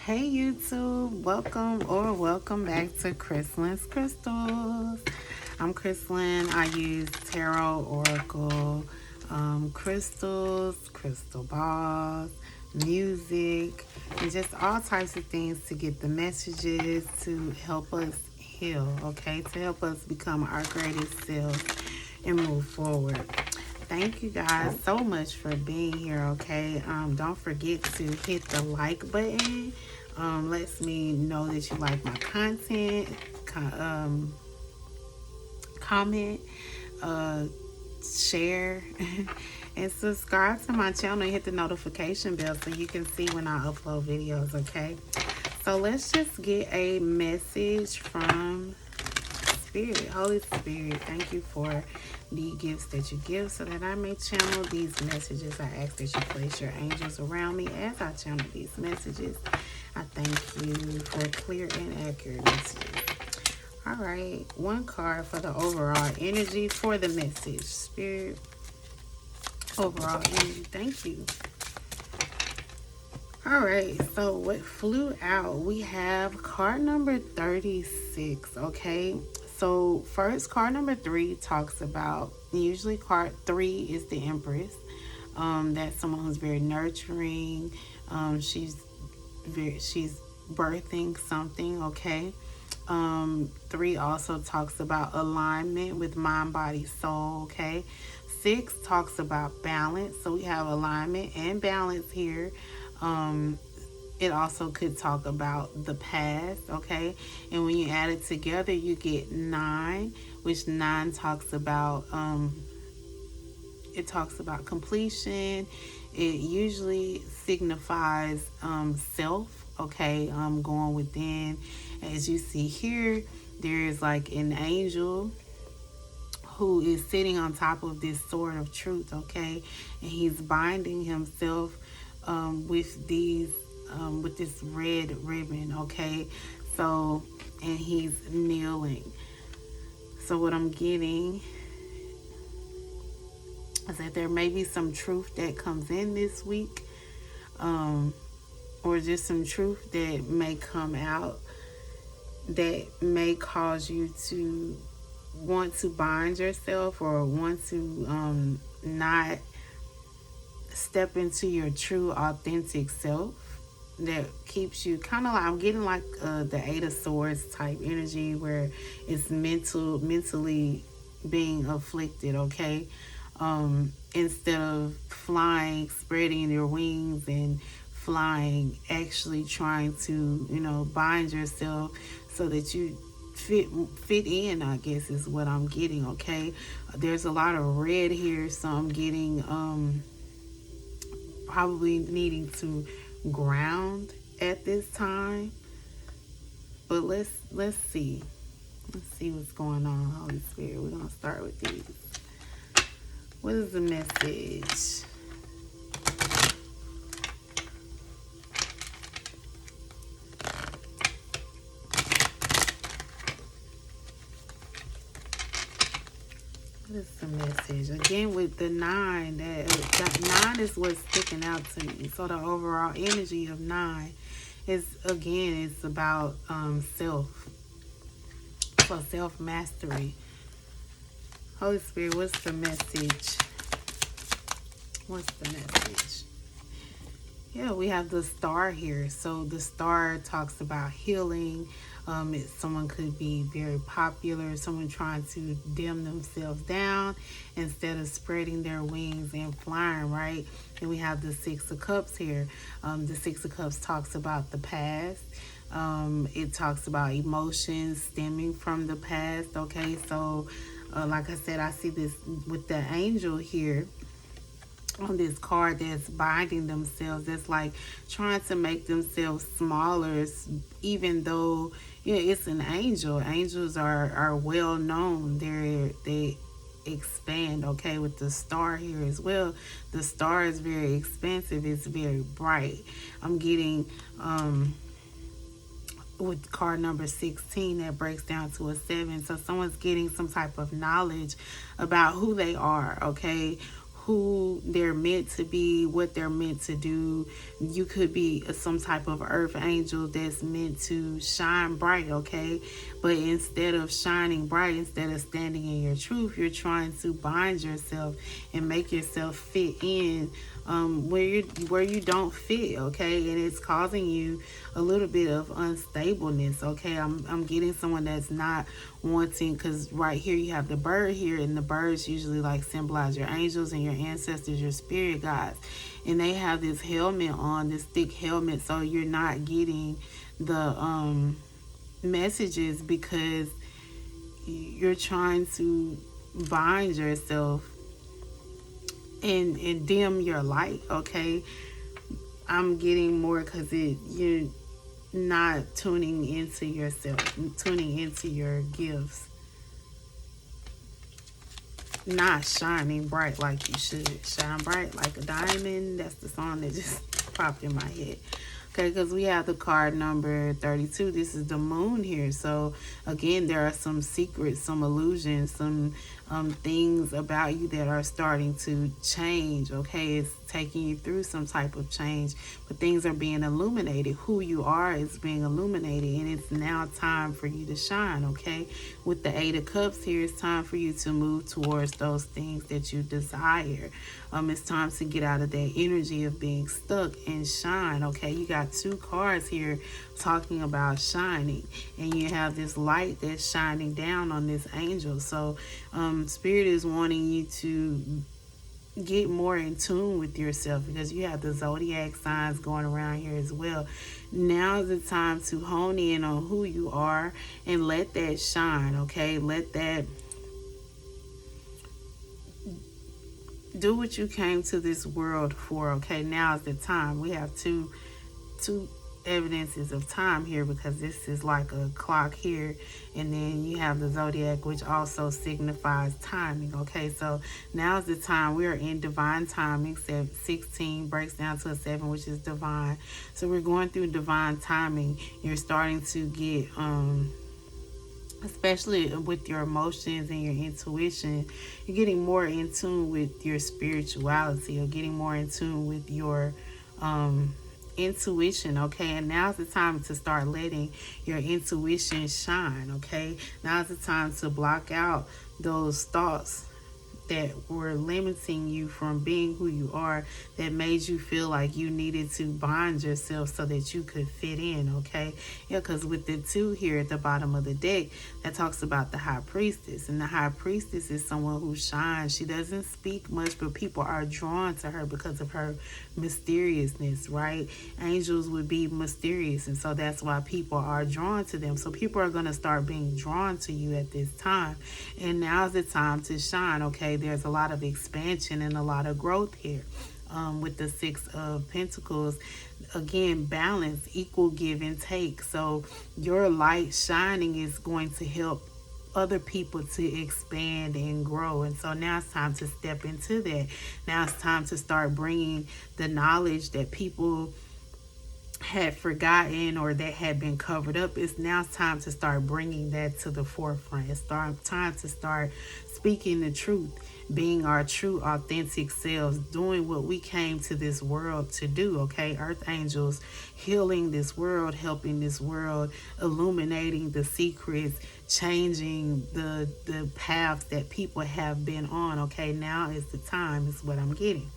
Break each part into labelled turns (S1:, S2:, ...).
S1: Hey YouTube, welcome back to Kryslyn's Crystals. I'm Kryslyn. I use tarot, oracle, crystals, crystal balls, music, and just all types of things to get the messages to help us heal, okay? To help us become our greatest selves and move forward. Thank you guys so much for being here, okay? Don't forget to hit the like button. Lets me know that you like my content. Comment, share, and subscribe to my channel and hit the notification bell so you can see when I upload videos, okay? So let's just get a message from Spirit. Holy Spirit, thank you for the gifts that you give so that I may channel these messages. I ask that you place your angels around me as I channel these messages. I thank you for clear and accurate messages. All right, one card for the overall energy for the message. Spirit, overall energy, thank you. All right, so what flew out? We have card number 36, okay? So first, card number 3 talks about, usually card 3 is the Empress. That's someone who's very nurturing. She's birthing something, okay? 3 also talks about alignment with mind, body, soul, okay? 6 talks about balance. So we have alignment and balance here. It also could talk about the past, okay? And when you add it together, you get 9, which 9 talks about, it talks about completion. It usually signifies self, okay? Going within. As you see here, there is like an angel who is sitting on top of this sword of truth, okay? And he's binding himself with this red ribbon, okay? So, and he's kneeling. So what I'm getting is that there may be some truth that comes in this week, or just some truth that may come out that may cause you to want to bind yourself or want to not step into your true authentic self. That keeps you kind of like, I'm getting like the 8 of Swords type energy where it's mentally being afflicted, okay? Instead of flying, spreading your wings and flying, actually trying to, bind yourself so that you fit in, I guess is what I'm getting, okay? There's a lot of red here, so I'm getting probably needing to ground at this time. But let's see what's going on. Holy Spirit, we're gonna start with these. What is the message? What is the message? Again, with the 9, that 9 is what's sticking out to me. So the overall energy of 9 is, again, it's about self. So self-mastery. Holy Spirit, what's the message? What's the message? Yeah, we have the star here. So the star talks about healing. Someone could be very popular, someone trying to dim themselves down instead of spreading their wings and flying, right? And we have the 6 of Cups here. The 6 of Cups talks about the past. It talks about emotions stemming from the past, okay? So, like I said, I see this with the angel here on this card that's binding themselves. That's like trying to make themselves smaller, even though it's an angel. Angels are well known. They expand, okay? With the star here as well, the star is very expansive. It's very bright. I'm getting with card number 16 that breaks down to a 7. So someone's getting some type of knowledge about who they are, okay? who they're meant to be, what they're meant to do. You could be some type of earth angel that's meant to shine bright, okay? But instead of shining bright, instead of standing in your truth, you're trying to bind yourself and make yourself fit in where you don't fit, okay? And it's causing you a little bit of unstableness, okay? I'm getting someone that's not wanting, because right here you have the bird here, and the birds usually like symbolize your angels and your ancestors, your spirit guides, and they have this helmet on, this thick helmet, so you're not getting the messages because you're trying to bind yourself and dim your light, okay? I'm getting more because you're not tuning into yourself, tuning into your gifts, not shining bright like you should. Shine bright like a diamond. That's the song that just popped in my head. Okay, because we have the card number 32. This is the moon here. So, again, there are some secrets, some illusions, some things about you that are starting to change, okay? It's taking you through some type of change, but things are being illuminated. Who you are is being illuminated, and it's now time for you to shine, okay? With the 8 of Cups here, it's time for you to move towards those things that you desire. It's time to get out of that energy of being stuck and shine, okay? You got 2 cards here talking about shining, and you have this light that's shining down on this angel. So Spirit is wanting you to get more in tune with yourself, because you have the zodiac signs going around here as well. Now's the time to hone in on who you are and let that shine, okay? Let that do what you came to this world for, okay? Now's the time. We have two evidences of time here, because this is like a clock here, and then you have the zodiac, which also signifies timing, okay? So now's the time. We are in divine timing. 16 breaks down to a 7, which is divine. So we're going through divine timing. You're starting to get especially with your emotions and your intuition, you're getting more in tune with your spirituality, or getting more in tune with your intuition, okay? And now's the time to start letting your intuition shine, okay? Now's the time to block out those thoughts that were limiting you from being who you are, that made you feel like you needed to bind yourself so that you could fit in, okay? Yeah, because with the 2 here at the bottom of the deck, that talks about the High Priestess. And the High Priestess is someone who shines. She doesn't speak much, but people are drawn to her because of her mysteriousness, right? Angels would be mysterious, and so that's why people are drawn to them. So people are going to start being drawn to you at this time. And now's the time to shine, okay? There's a lot of expansion and a lot of growth here. With the 6 of Pentacles, again, balance, equal give and take. So your light shining is going to help other people to expand and grow. And so now it's time to step into that. Now it's time to start bringing the knowledge that people had forgotten or that had been covered up. It's now time to start bringing that to the forefront. It's time to start speaking the truth, being our true authentic selves, doing what we came to this world to do, okay? Earth angels healing this world, helping this world, illuminating the secrets, changing the paths that people have been on, okay? Now is the time, is what I'm getting.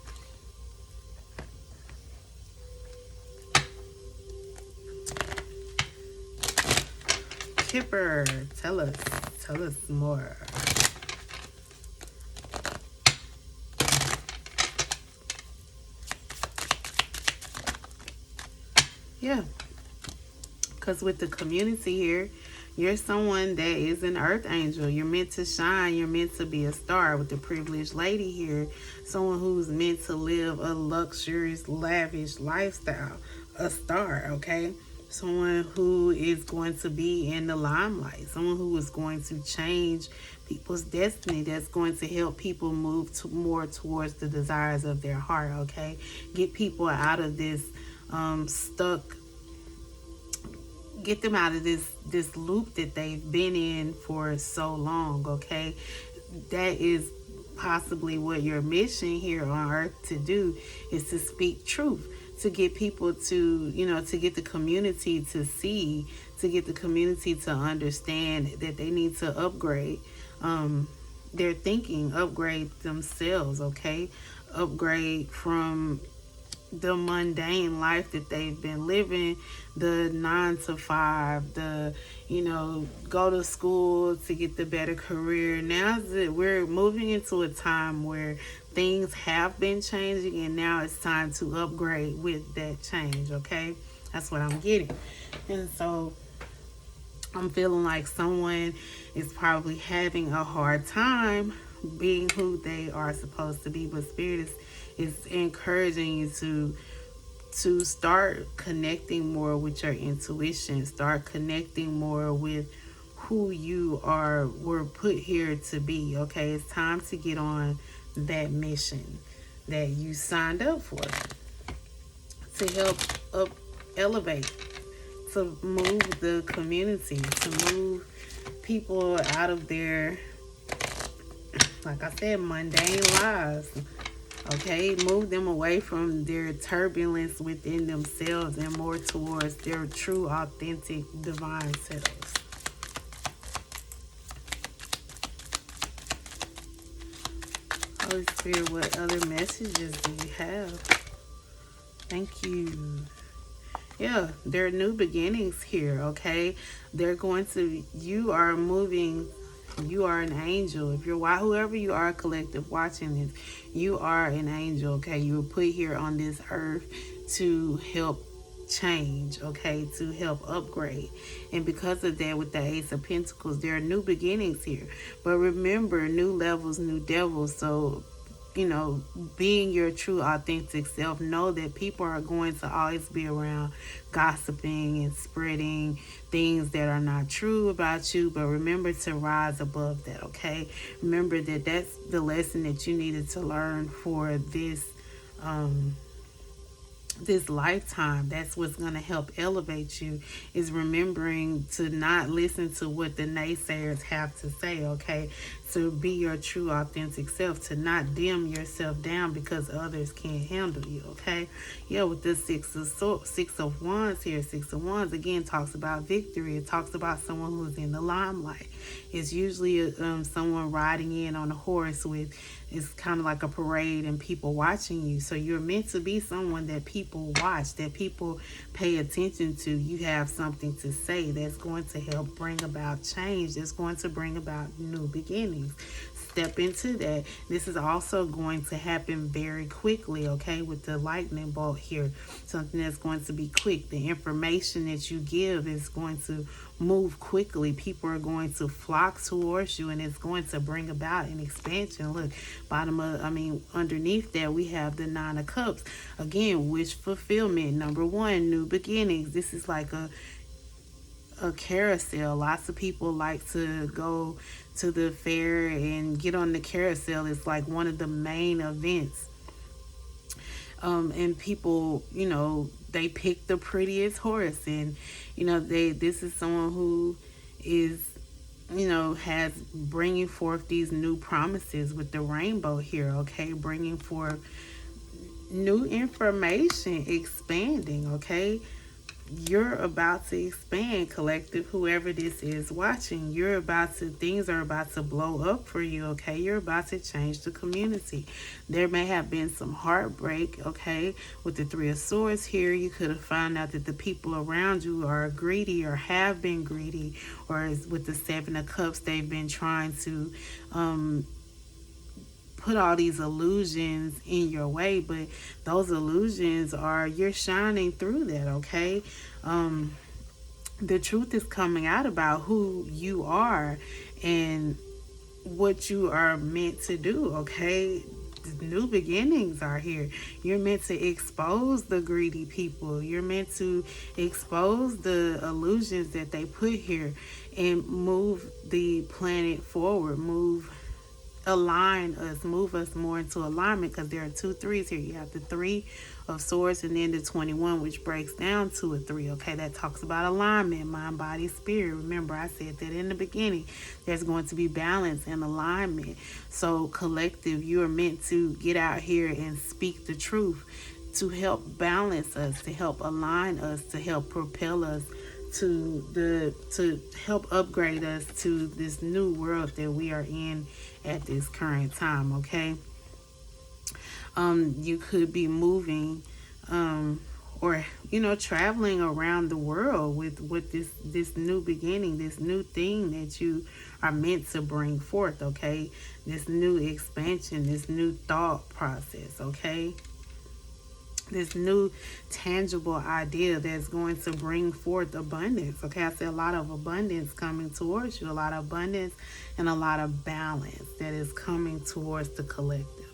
S1: Kipper, tell us more. Yeah, because with the community here, you're someone that is an earth angel. You're meant to shine. You're meant to be a star. With the privileged lady here, someone who's meant to live a luxurious, lavish lifestyle, a star, okay? Someone who is going to be in the limelight, someone who is going to change people's destiny, that's going to help people move more towards the desires of their heart, okay? Get people out of this stuck, get them out of this loop that they've been in for so long, okay? That is possibly what your mission here on earth to do is to speak truth, to get people to, to get the community to see, to get the community to understand that they need to upgrade their thinking, upgrade themselves, okay? Upgrade from the mundane life that they've been living, the 9 to 5, the go to school to get the better career. Now that we're moving into a time where things have been changing, and now it's time to upgrade with that change, okay? That's what I'm getting. And so I'm feeling like someone is probably having a hard time being who they are supposed to be, but Spirit is encouraging you to start connecting more with your intuition, start connecting more with who you were put here to be, okay? It's time to get on that mission that you signed up for, to help elevate, to move the community, to move people out of their, like I said, mundane lives. Okay, move them away from their turbulence within themselves and more towards their true, authentic, divine selves. Holy Spirit, what other messages do you have? Thank you. Yeah, there are new beginnings here, okay? You are moving. You are an angel. If you're whoever you are, collective watching this, you are an angel, okay? You were put here on this earth to help change, okay? To help upgrade. And because of that, with the Ace of Pentacles, there are new beginnings here. But remember, new levels, new devils. So, being your true authentic self, know that people are going to always be around gossiping and spreading things that are not true about you, but remember to rise above that, okay? Remember that that's the lesson that you needed to learn for this lifetime. That's what's going to help elevate you, is remembering to not listen to what the naysayers have to say, okay? To be your true authentic self, to not dim yourself down because others can't handle you, okay? Yeah, with this Six of Wands here, Six of Wands again talks about victory. It talks about someone who's in the limelight. It's usually someone riding in on a horse with, it's kind of like a parade and people watching you. So you're meant to be someone that people watch, that people pay attention to. You have something to say that's going to help bring about change, that's going to bring about new beginnings. Step into that. This is also going to happen very quickly, okay, with the lightning bolt here. Something that's going to be quick. The information that you give is going to move quickly. People are going to flock towards you, and it's going to bring about an expansion. Look, underneath that we have the Nine of Cups. Again, wish fulfillment. Number 1, new beginnings. This is like a carousel. Lots of people like to go to the fair and get on the carousel. It's like one of the main events. And people, they pick the prettiest horse, and this is someone who is, has bringing forth these new promises with the rainbow here, okay? Bringing forth new information, expanding, okay? You're about to expand, collective, whoever this is watching. Things are about to blow up for you, okay? You're about to change the community. There may have been some heartbreak, okay? With the Three of Swords here, you could have found out that the people around you are greedy or have been greedy, or with the Seven of Cups, they've been trying to put all these illusions in your way, but those illusions you're shining through that, okay? The truth is coming out about who you are and what you are meant to do, okay? The new beginnings are here. You're meant to expose the greedy people. You're meant to expose the illusions that they put here and move the planet forward, move us more into alignment, because there are 2 3s here. You have the 3 of Swords, and then the 21, which breaks down to a 3. Okay, that talks about alignment, mind, body, spirit. Remember, I said that in the beginning. There's going to be balance and alignment. So collective, you are meant to get out here and speak the truth, to help balance us, to help align us, to help propel us to help upgrade us to this new world that we are in at this current time. Okay, you could be moving or traveling around the world with this new beginning, this new thing that you are meant to bring forth. Okay, this new expansion, this new thought process. Okay, this new tangible idea that's going to bring forth abundance. Okay, I see a lot of abundance coming towards you, a lot of abundance and a lot of balance that is coming towards the collective.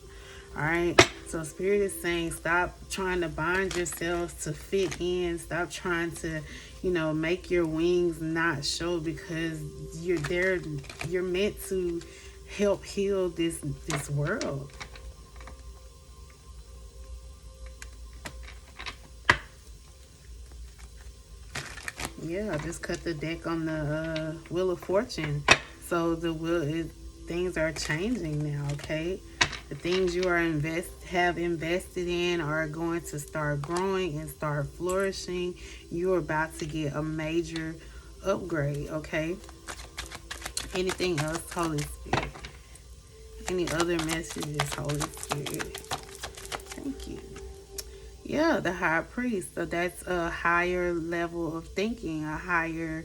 S1: All right, so Spirit is saying, stop trying to bind yourself to fit in. Stop trying to make your wings not show, because you're meant to help heal this world. Yeah, I just cut the deck on the Wheel of Fortune. So things are changing now. Okay, the things you have invested in are going to start growing and start flourishing. You're about to get a major upgrade. Okay. Anything else, Holy Spirit? Any other messages, Holy Spirit? Thank you. Yeah, the High Priest. So that's a higher level of thinking, a higher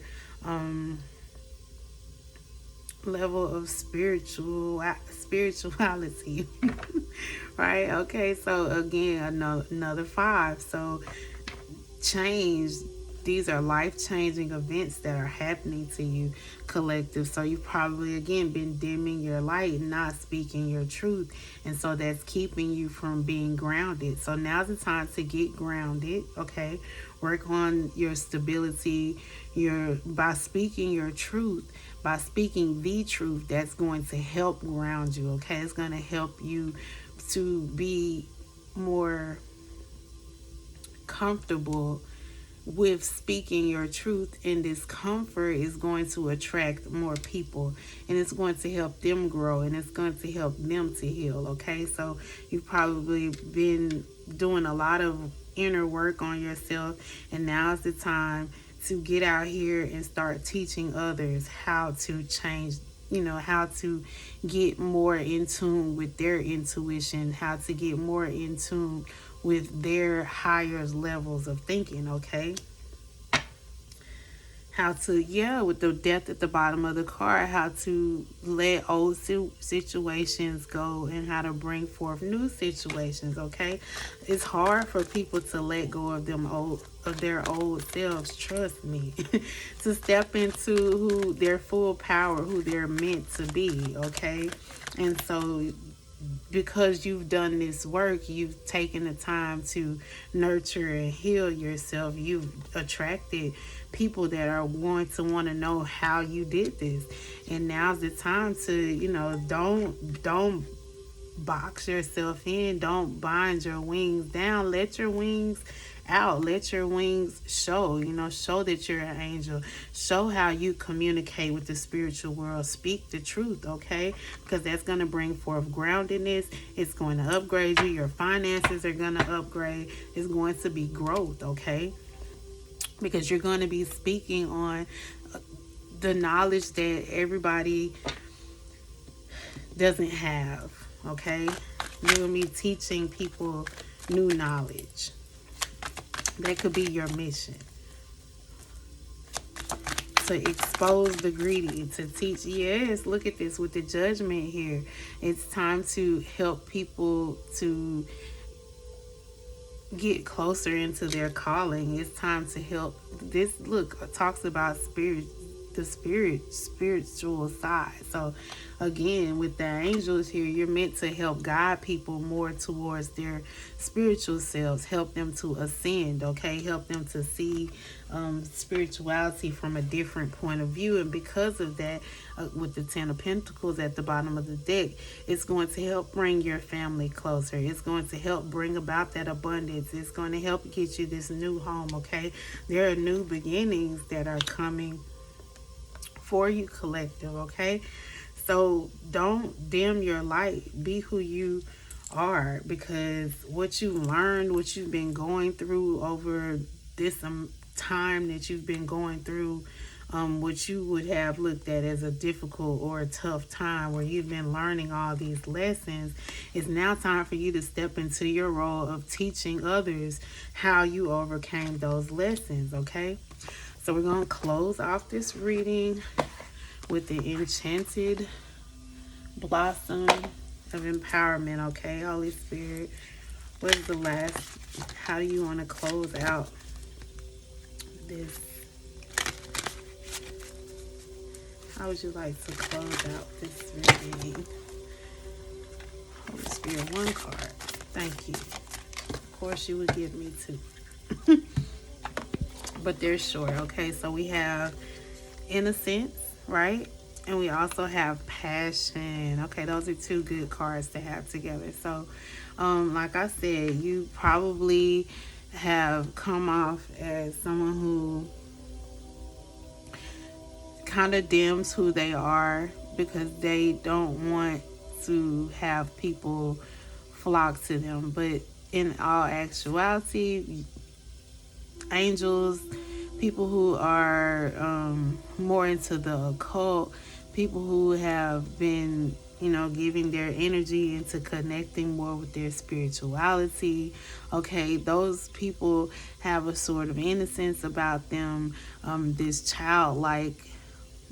S1: level of spirituality. Right? Okay, so again, another 5. So change. These are life-changing events that are happening to you, collective. So you've probably, again, been dimming your light and not speaking your truth. And so that's keeping you from being grounded. So now's the time to get grounded, okay? Work on your stability, by speaking your truth, by speaking the truth. That's going to help ground you, okay? It's going to help you to be more comfortable with speaking your truth, and this comfort is going to attract more people, and it's going to help them grow, and it's going to help them to heal. Okay, so you've probably been doing a lot of inner work on yourself, and now's the time to get out here and start teaching others how to change, how to get more in tune with their intuition, how to get more in tune with their higher levels of thinking. Okay, how to, with the Death at the bottom of the card, how to let old situations go and how to bring forth new situations. Okay, it's hard for people to let go of their old selves, trust me, to step into their full power, who they're meant to be. Okay, and so because you've done this work, you've taken the time to nurture and heal yourself, you've attracted people that are going to want to know how you did this. And now's the time to, don't box yourself in, don't bind your wings down, let your wings out, let your wings show, show that you're an angel, show how you communicate with the spiritual world, speak the truth. Okay, because that's going to bring forth groundedness, it's going to upgrade you, your finances are going to upgrade, it's going to be growth. Okay, because you're going to be speaking on the knowledge that everybody doesn't have. Okay, you're going to be teaching people new knowledge. That could be your mission. To expose the greedy, to teach. Yes, look at this with the Judgment here. It's time to help people to get closer into their calling. It's time to help. This, look, talks about the spiritual side. So again, with the angels here, you're meant to help guide people more towards their spiritual selves, help them to ascend, okay? Help them to see spirituality from a different point of view. And because of that, with the 10 of Pentacles at the bottom of the deck, it's going to help bring your family closer. It's going to help bring about that abundance. It's going to help get you this new home, okay? There are new beginnings that are coming for you, collective, okay? So don't dim your light. Be who you are, because what you learned, what you've been going through over this time that you've been going through, what you would have looked at as a difficult or a tough time, where you've been learning all these lessons, it's now time for you to step into your role of teaching others how you overcame those lessons, okay? So we're going to close off this reading with the Enchanted Blossom of Empowerment, okay? Holy Spirit, what is the last, how do you want to close out this? How would you like to close out this reading? Holy Spirit, one card. Thank you. Of course, you would give me two. But they're short, okay? So we have innocence, right? And we also have passion. Okay, those are two good cards to have together. So, like I said, you probably have come off as someone who kind of dims who they are because they don't want to have people flock to them. But in all actuality, angels, people who are more into the occult, people who have been, giving their energy into connecting more with their spirituality, okay, those people have a sort of innocence about them, this childlike,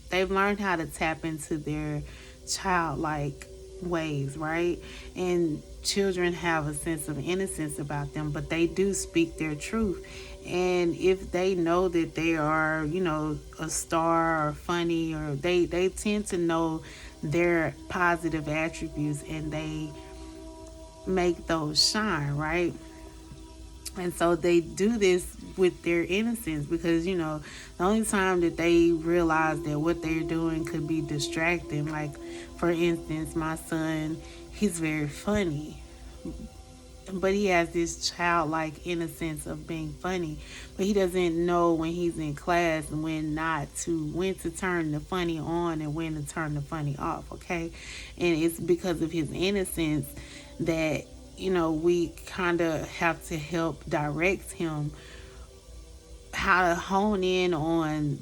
S1: they've learned how to tap into their childlike ways, right? And children have a sense of innocence about them, but they do speak their truth. And if they know that they are, a star or funny, or they tend to know their positive attributes and they make those shine, right? And so they do this with their innocence because, the only time that they realize that what they're doing could be distracting, like, for instance, my son, he's very funny, but he has this childlike innocence of being funny, but he doesn't know when he's in class when to turn the funny on and when to turn the funny off, okay? And it's because of his innocence that, we kind of have to help direct him how to hone in on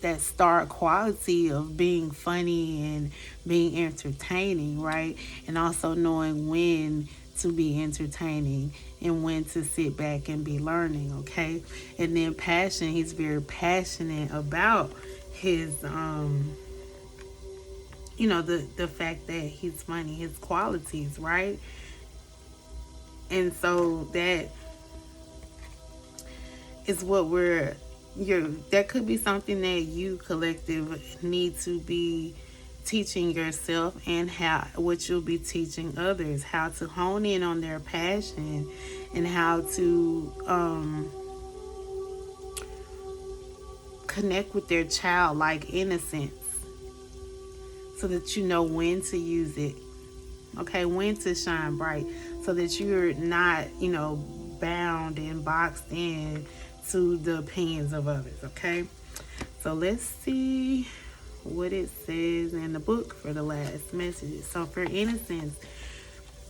S1: that star quality of being funny and being entertaining, right? And also knowing when to be entertaining and when to sit back and be learning, okay? And then passion, he's very passionate about his the fact that he's funny, his qualities, right? And so that is what that could be something that you, collective, need to be teaching yourself, and what you'll be teaching others, how to hone in on their passion and how to connect with their childlike innocence so that you know when to use it, okay, when to shine bright, so that you're not, bound and boxed in to the opinions of others, okay? So let's see what it says in the book for the last messages. So for innocence,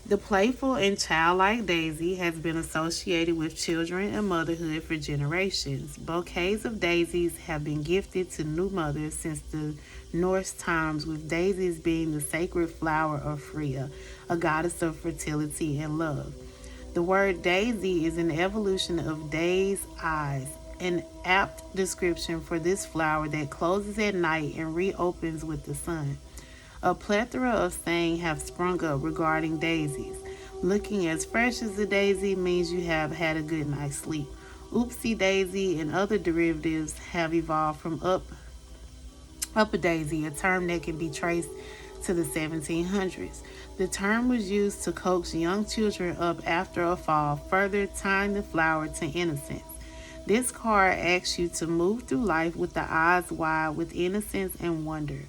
S1: the playful and childlike daisy has been associated with children and motherhood for generations. Bouquets of daisies have been gifted to new mothers since the Norse times, with daisies being the sacred flower of Freya, a goddess of fertility and love. The word daisy is an evolution of day's eyes, an apt description for this flower that closes at night and reopens with the sun. A plethora of sayings have sprung up regarding daisies. Looking as fresh as a daisy means you have had a good night's sleep. Oopsie daisy and other derivatives have evolved from up a daisy, a term that can be traced to the 1700s. The term was used to coax young children up after a fall, further tying the flower to innocence. This card asks you to move through life with the eyes wide with innocence and wonder.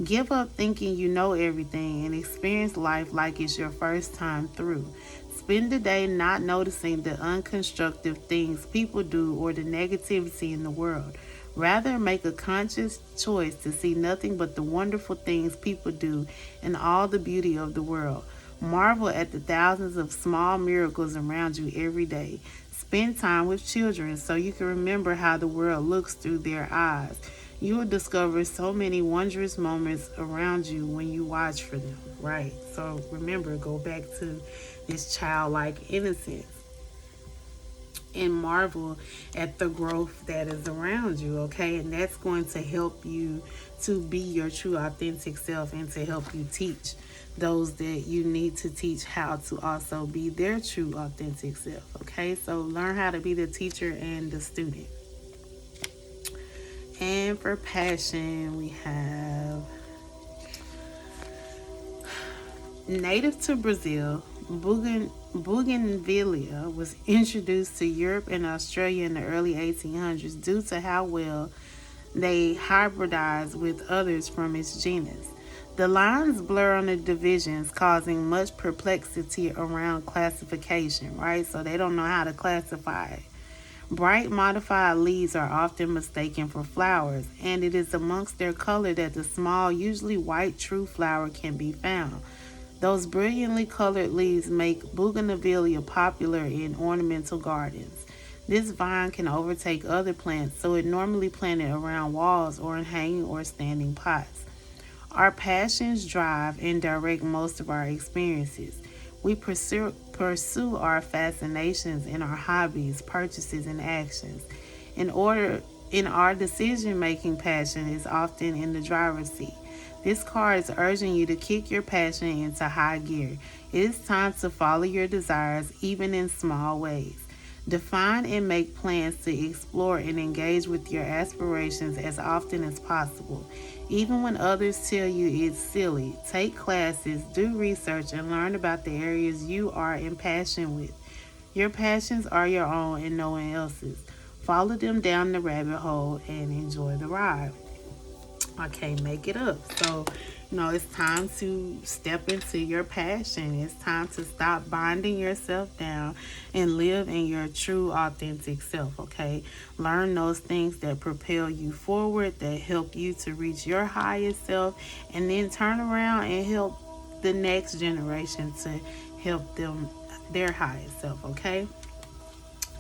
S1: Give up thinking you know everything and experience life like it's your first time through. Spend the day not noticing the unconstructive things people do or the negativity in the world. Rather, make a conscious choice to see nothing but the wonderful things people do and all the beauty of the world. Marvel at the thousands of small miracles around you every day. Spend time with children so you can remember how the world looks through their eyes. You will discover so many wondrous moments around you when you watch for them, right? So remember, go back to this childlike innocence and marvel at the growth that is around you, okay? And that's going to help you to be your true authentic self and to help you teach those that you need to teach how to also be their true authentic self, okay? So learn how to be the teacher and the student. And for passion, we have native to Brazil, bougainvillea was introduced to Europe and Australia in the early 1800s due to how well they hybridize with others from its genus. The lines blur on the divisions, causing much perplexity around classification, right? So they don't know how to classify it. Bright modified leaves are often mistaken for flowers, and it is amongst their color that the small, usually white true flower can be found. Those brilliantly colored leaves make bougainvillea popular in ornamental gardens. This vine can overtake other plants, so it normally planted around walls or in hanging or standing pots. Our passions drive and direct most of our experiences. We pursue our fascinations in our hobbies, purchases, and actions. In our decision-making, passion is often in the driver's seat. This card is urging you to kick your passion into high gear. It is time to follow your desires, even in small ways. Define and make plans to explore and engage with your aspirations as often as possible. Even when others tell you it's silly, take classes, do research, and learn about the areas you are impassioned with. Your passions are your own and no one else's. Follow them down the rabbit hole and enjoy the ride. I can't make it up. So, it's time to step into your passion. It's time to stop binding yourself down and live in your true, authentic self, okay? Learn those things that propel you forward, that help you to reach your highest self, and then turn around and help the next generation to help them their highest self, okay?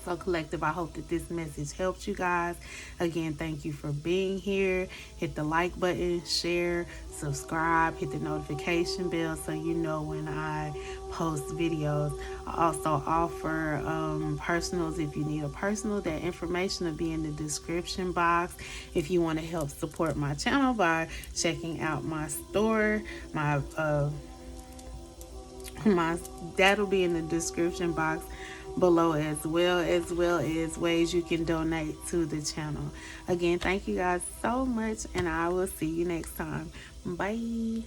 S1: So collective, I hope that this message helped you guys. Again, thank you for being here. Hit the like button, share, subscribe, hit the notification bell so you know when I post videos. I also offer personals. If you need a personal, that information will be in the description box. If you want to help support my channel by checking out my store, that'll be in the description box below, as well as ways you can donate to the channel. Again, thank you guys so much, and I will see you next time. Bye.